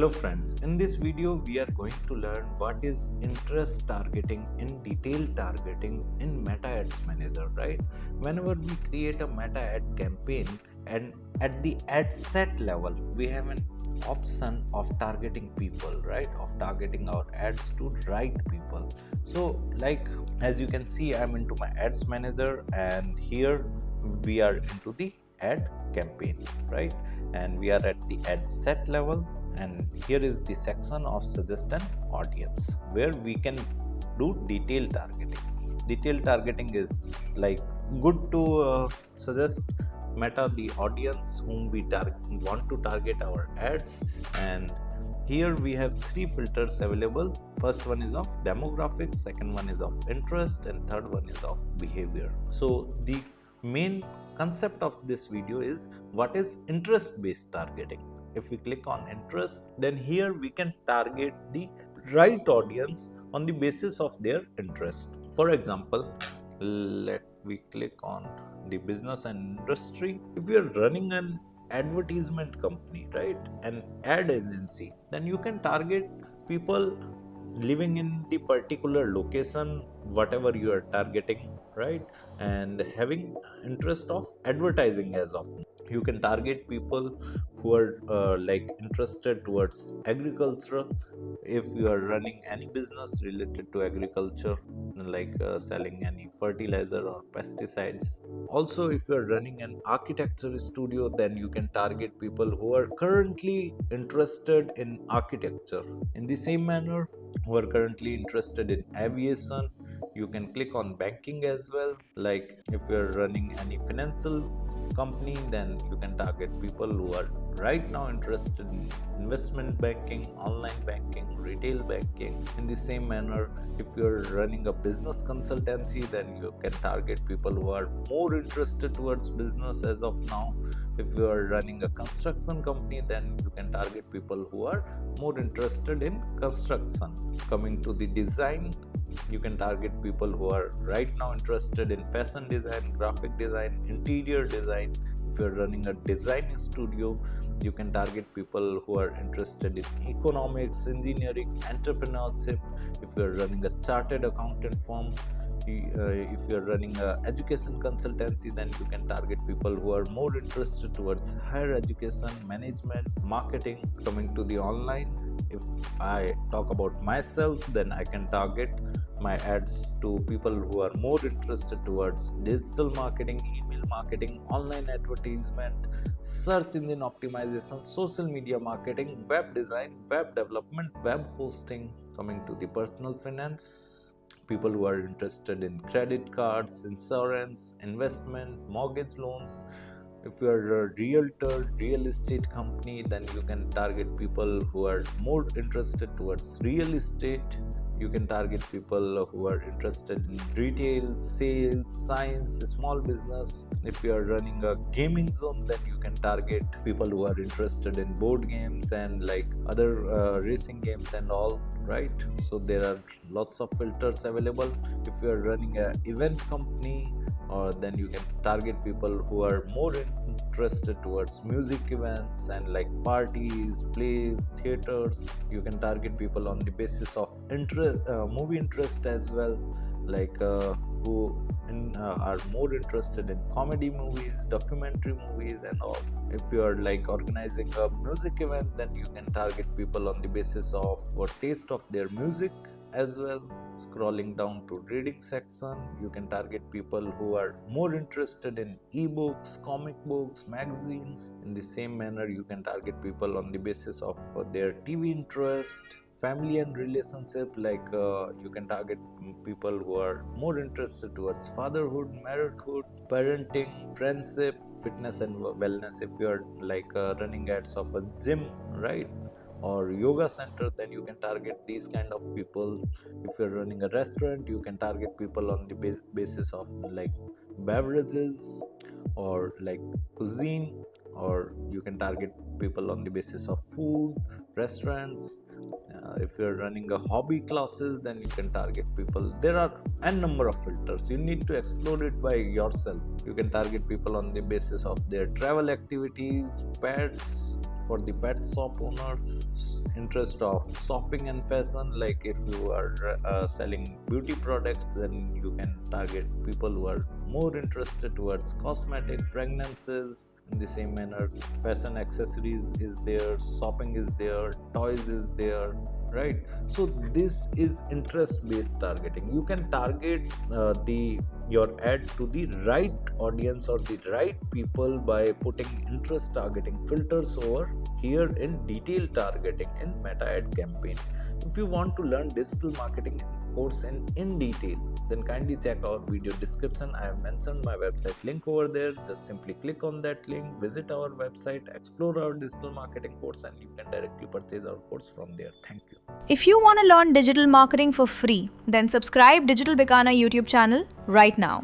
Hello friends, in this video we are going to learn what is interest targeting in detail targeting in Meta Ads Manager, right? Whenever we create a Meta ad campaign and at the ad set level, we have an option of targeting people, right? Of targeting our ads to right people. So like as you can see, I'm into my ads manager and here we are into the ad campaign, right? And we are at the ad set level, and here is the section of suggest an audience where we can do detail targeting. Detail targeting is like good to suggest Meta the audience whom we want to target our ads. And here we have three filters available. First one is of demographics, second one is of interest, and third one is of behavior. So the main concept of this video is what is interest based targeting. If we click on interest, then here we can target the right audience on the basis of their interest. For example, let we click on the business and industry. If we are running an advertisement company, right, an ad agency, then you can target people living in the particular location whatever you are targeting, right, and having interest of advertising. As of you can target people who are like interested towards agriculture if you are running any business related to agriculture, like selling any fertilizer or pesticides. Also, if you are running an architecture studio, then you can target people who are currently interested in architecture. In the same manner, who are currently interested in aviation, you can click on banking as well. Like if you are running any financial company, then you can target people who are right now interested in investment banking, online banking, retail banking. In the same manner, if you are running a business consultancy, then you can target people who are more interested towards business as of now. If you are running a construction company, then you can target people who are more interested in construction. Coming to the design, you can target people who are right now interested in fashion design, graphic design, interior design. If you're running a design studio, you can target people who are interested in economics, engineering, entrepreneurship. If you're running a chartered accountant firm, if you're running a education consultancy, then you can target people who are more interested towards higher education, management, marketing. Coming to the online, if I talk about myself, then I can target my ads to people who are more interested towards digital marketing, email marketing, online advertisement, search engine optimization, social media marketing, web design, web development, web hosting. Coming to the personal finance, people who are interested in credit cards, insurance, investment, mortgage loans. If you are a realtor, real estate company, then you can target people who are more interested towards real estate. You can target people who are interested in retail, sales, science, small business. If you are running a gaming zone, then you can target people who are interested in board games and like other racing games and all, right? So there are lots of filters available. If you are running an event company, or then you can target people who are more interested towards music events and like parties, plays, theaters. You can target people on the basis of interest, movie interest as well, like who are more interested in comedy movies, documentary movies and all. If you are like organizing a music event, then you can target people on the basis of what taste of their music as well. Scrolling down to reading section, you can target people who are more interested in ebooks, comic books, magazines. In the same manner, you can target people on the basis of their TV interest, family and relationship. Like you can target people who are more interested towards fatherhood, marriedhood, parenting, friendship, fitness and wellness. If you are like running ads of a gym, right, or yoga center, then you can target these kind of people. If you're running a restaurant, you can target people on the basis of like beverages or like cuisine, or you can target people on the basis of food, restaurants. If you're running a hobby classes, then you can target people. There are n number of filters, you need to explore it by yourself. You can target people on the basis of their travel activities, pets, for the pet shop owners, interest of shopping and fashion. Like if you are selling beauty products, then you can target people who are more interested towards cosmetic, fragrances. In the same manner, fashion accessories is there, shopping is there, toys is there, right? So this is interest based targeting. You can target the your ad to the right audience or the right people by putting interest targeting filters over here in detail targeting in meta ad campaign. If you want to learn digital marketing course in detail, then kindly check our video description. I have mentioned my website link over there. Just simply click on that link, visit our website, explore our digital marketing course, and you can directly purchase our course from there. Thank you. If you want to learn digital marketing for free, then subscribe Digital Bikana YouTube channel right now.